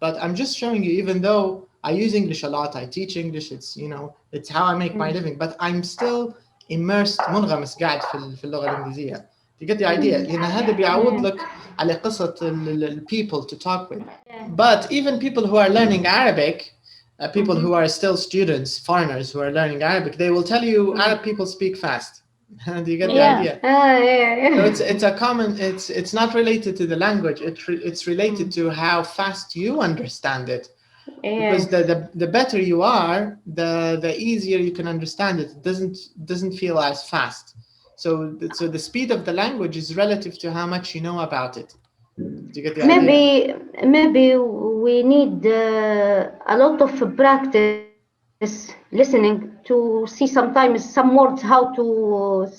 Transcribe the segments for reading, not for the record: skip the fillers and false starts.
but I'm just showing you, even though I use English a lot, I teach English, it's, you know, it's how I make my living, but I'm still immersed, منغمس قاعد في اللغة الإنجليزية. You get the idea. لأن هذا بيعود لك على قصة people to talk with. But even people who are learning Arabic, people who are still students, foreigners who are learning Arabic, they will tell you Arab people speak fast. Do you get the idea? So it's a common. It's not related to the language. It's related to how fast you understand it. Because the better you are, the easier you can understand it. It doesn't feel as fast. So the speed of the language is relative to how much you know about it. Do you get the idea? Maybe we need a lot of practice listening to see sometimes some words how to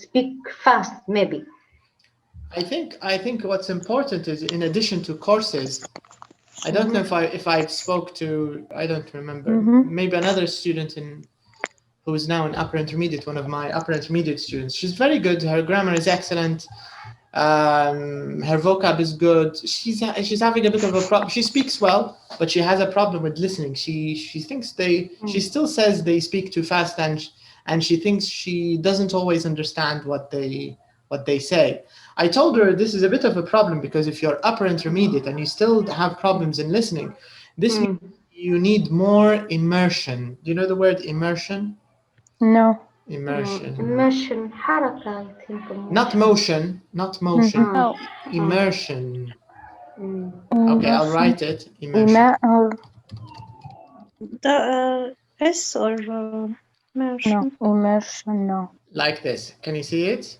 speak fast. Maybe. I think what's important is, in addition to courses, I don't know if I spoke to, I don't remember, maybe another student who is now in upper intermediate, one of my upper intermediate students. She's very good. Her grammar is excellent. Her vocab is good. She's having a bit of a problem. She speaks well, but she has a problem with listening. She thinks she still says they speak too fast, and she thinks she doesn't always understand what they say. I told her this is a bit of a problem, because if you're upper intermediate and you still have problems in listening, this means you need more immersion. Do you know the word immersion? No. Immersion, حركة, I think. Not motion. No. Immersion. Okay, I'll write it. Immersion. S or immersion? No, immersion, no. Like this. Can you see it?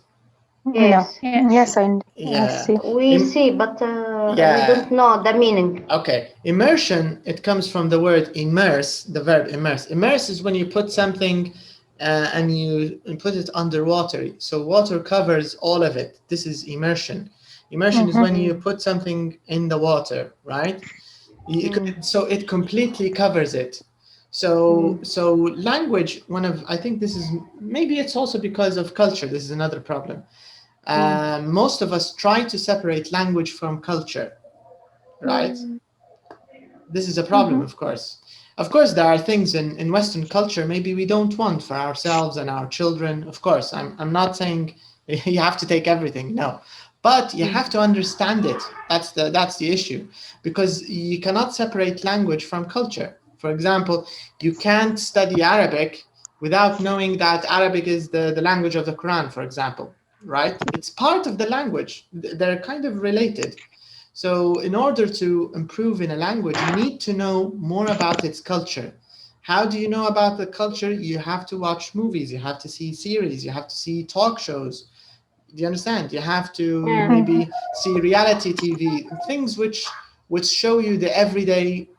Yes. No. Yes, Yeah. see. We see, but we don't know the meaning. Okay. Immersion, it comes from the word immerse, the verb immerse. Immerse is when you put something and you put it underwater. So water covers all of it. This is immersion. Immersion is when you put something in the water, right? So it completely covers it. So language, I think this is, maybe it's also because of culture. This is another problem. Most of us try to separate language from culture, right? This is a problem, of course. Of course, there are things in Western culture maybe we don't want for ourselves and our children. Of course, I'm not saying you have to take everything, no. But you have to understand it. That's the issue. Because you cannot separate language from culture. For example, you can't study Arabic without knowing that Arabic is the language of the Quran, for example, right? It's part of the language. They're kind of related. So in order to improve in a language, you need to know more about its culture. How do you know about the culture? You have to watch movies, you have to see series, you have to see talk shows. Do you understand? You have to maybe see reality TV, things which show you the everyday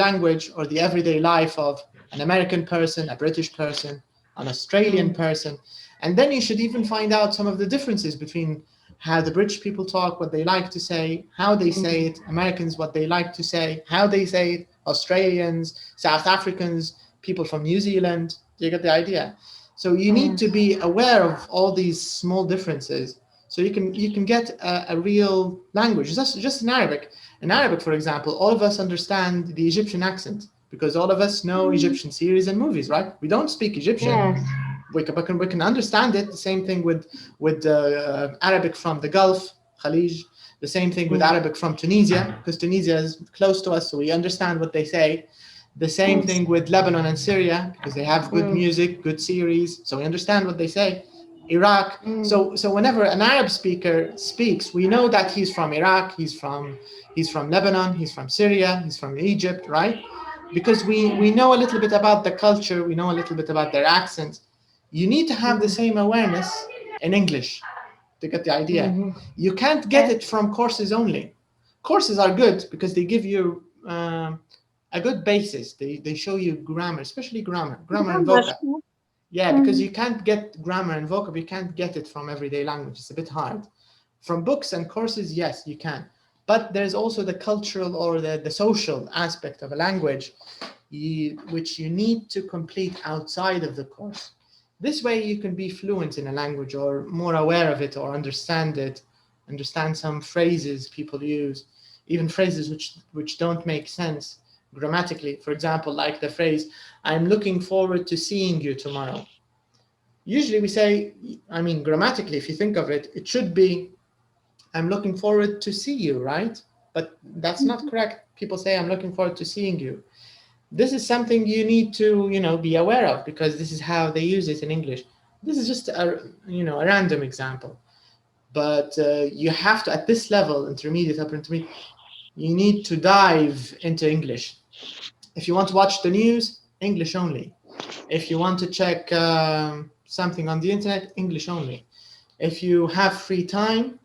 language or the everyday life of an American person, a British person, an Australian person. And then you should even find out some of the differences between how the British people talk, what they like to say, how they say it, Americans, what they like to say, how they say it, Australians, South Africans, people from New Zealand. Do you get the idea? So you need to be aware of all these small differences so you can get a real language. Just in Arabic. In Arabic, for example, all of us understand the Egyptian accent because all of us know Egyptian series and movies, right? We don't speak Egyptian. Yes. We can understand it. The same thing with Arabic from the Gulf, Khalij. The same thing with Arabic from Tunisia, because Tunisia is close to us, so we understand what they say. The same thing with Lebanon and Syria, because they have good music, good series, so we understand what they say. Iraq. So whenever an Arab speaker speaks, we know that he's from Iraq, he's from Lebanon, he's from Syria, he's from Egypt, right? Because we know a little bit about the culture, we know a little bit about their accents. You need to have the same awareness in English to get the idea. You can't get it from courses only. Courses are good because they give you a good basis. They show you grammar, especially grammar and vocab. Yeah, because you can't get grammar and vocab, you can't get it from everyday language. It's a bit hard. From books and courses, yes, you can. But there's also the cultural or the social aspect of a language, which you need to complete outside of the course. This way you can be fluent in a language or more aware of it or understand it, understand some phrases people use. even phrases which don't make sense grammatically. For example, like the phrase, I'm looking forward to seeing you tomorrow. Usually we say, I mean, grammatically, if you think of it, it should be, I'm looking forward to see you, right? But that's not correct. People say, I'm looking forward to seeing you. This is something you need to, be aware of, because this is how they use it in English. This is just a random example. But you have to, at this level, intermediate, upper intermediate, you need to dive into English. If you want to watch the news, English only. If you want to check something on the internet, English only. If you have free time,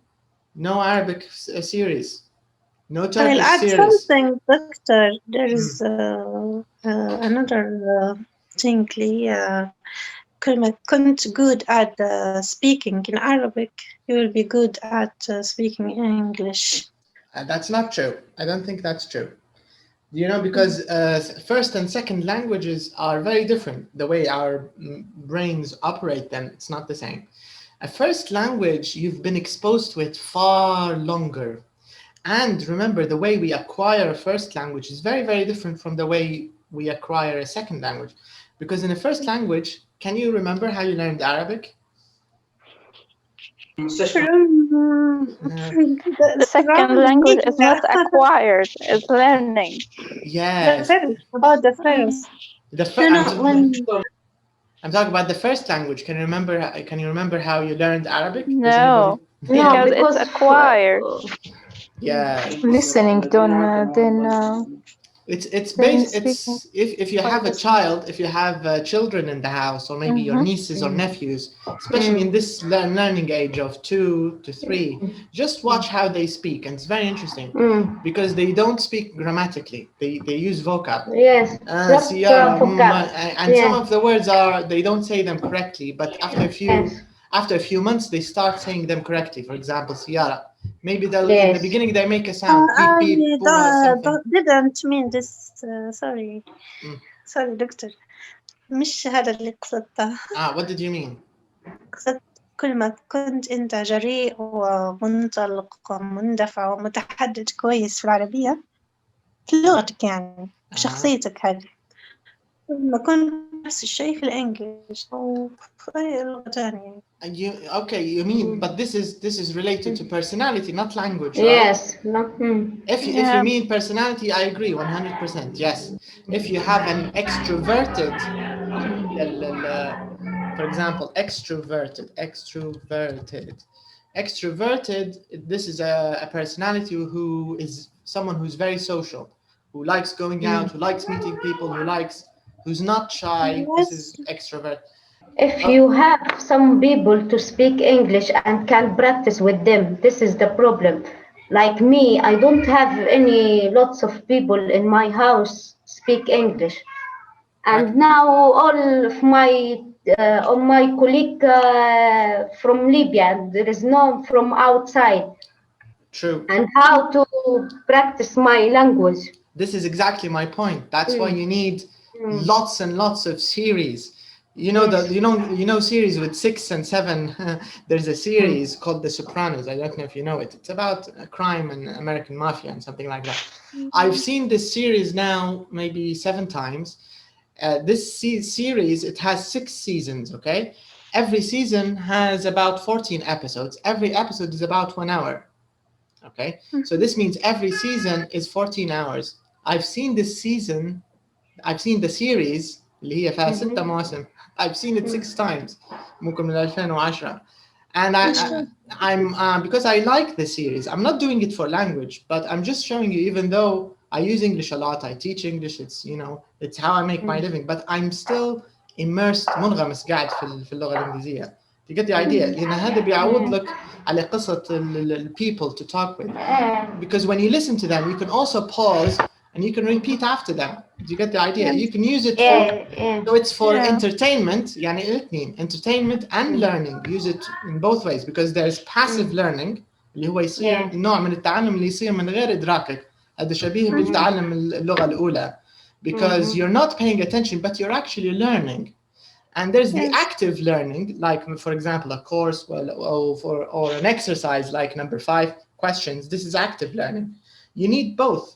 no Arabic series, no I'll Turkish add series. something, Doctor. There is another thing. كلمة كنت good at speaking in Arabic, you will be good at speaking in English. That's not true. I don't think that's true. Because first and second languages are very different. The way our brains operate them, it's not the same. A first language, you've been exposed to it far longer. And remember, the way we acquire a first language is very, very different from the way we acquire a second language. Because in a first language, can you remember how you learned Arabic? The second language is not acquired, it's learning. Yes. About the first. I'm talking about the first language. Can you remember how you learned Arabic? No, because it's acquired. Yeah. Listening, It's based. It's if you have a child, if you have children in the house, or maybe your nieces or nephews, especially in this learning age of 2 to 3, just watch how they speak, and it's very interesting because they don't speak grammatically. They use vocab. Yes. And some of the words they don't say them correctly, but after a few months they start saying them correctly. For example, سيارة. Maybe in the beginning they make a sound. I something. didn't mean this. Sorry. Sorry, Doctor. مش هذا اللي قصدته. What did you mean? قصدت كل ما كنت أنت جريء ومنطلق ومندفع ومتحدث كويس في العربية في لغتك، يعني في شخصيتك هذه، كل ما كنت نفس الشيء في الإنجليش أو في أي لغة ثانية. You mean, but this is related to personality, not language, right? Yes. If you mean personality, I agree 100%. Yes. If you have an extroverted, for example, extroverted, this is a personality who is someone who's very social, who likes going out, who likes meeting people, who's not shy. This is extrovert. If you have some people to speak English and can practice with them, this is the problem. Like me, I don't have lots of people in my house speak English. And now all of my colleague from Libya, there is no from outside. True. And how to practice my language. This is exactly my point. That's why you need lots and lots of series. Series with 6 and 7. There's a series called The Sopranos. I don't know if you know it. It's about a crime and American mafia and something like that. I've seen this series now maybe 7 times. This series, it has 6 seasons, okay? Every season has about 14 episodes. Every episode is about 1 hour, okay? So this means every season is 14 hours. I've seen the series اللي هي فيها 6 مواسم. I've seen it 6 times. ممكن من 2010. And I'm because I like the series. I'm not doing it for language, but I'm just showing you, even though I use English a lot, I teach English, it's how I make my living, but I'm still immersed, منغمس قاعد في اللغة الإنجليزية. You get the idea? لأن هذا بيعود لك على قصة people to talk with. Because when you listen to them, you can also pause and you can repeat after them. Do you get the idea? You can use it so it's for entertainment, يعني الاثنين, entertainment and learning. Use it in both ways, because there's passive learning اللي هو يصير نوع من التعلم اللي يصير من غير إدراكك. هذا شبيه بالتعلم اللغة الأولى, because you're not paying attention but you're actually learning. And there's the active learning, like for example a course or an exercise like number 5 questions. This is active learning. You need both.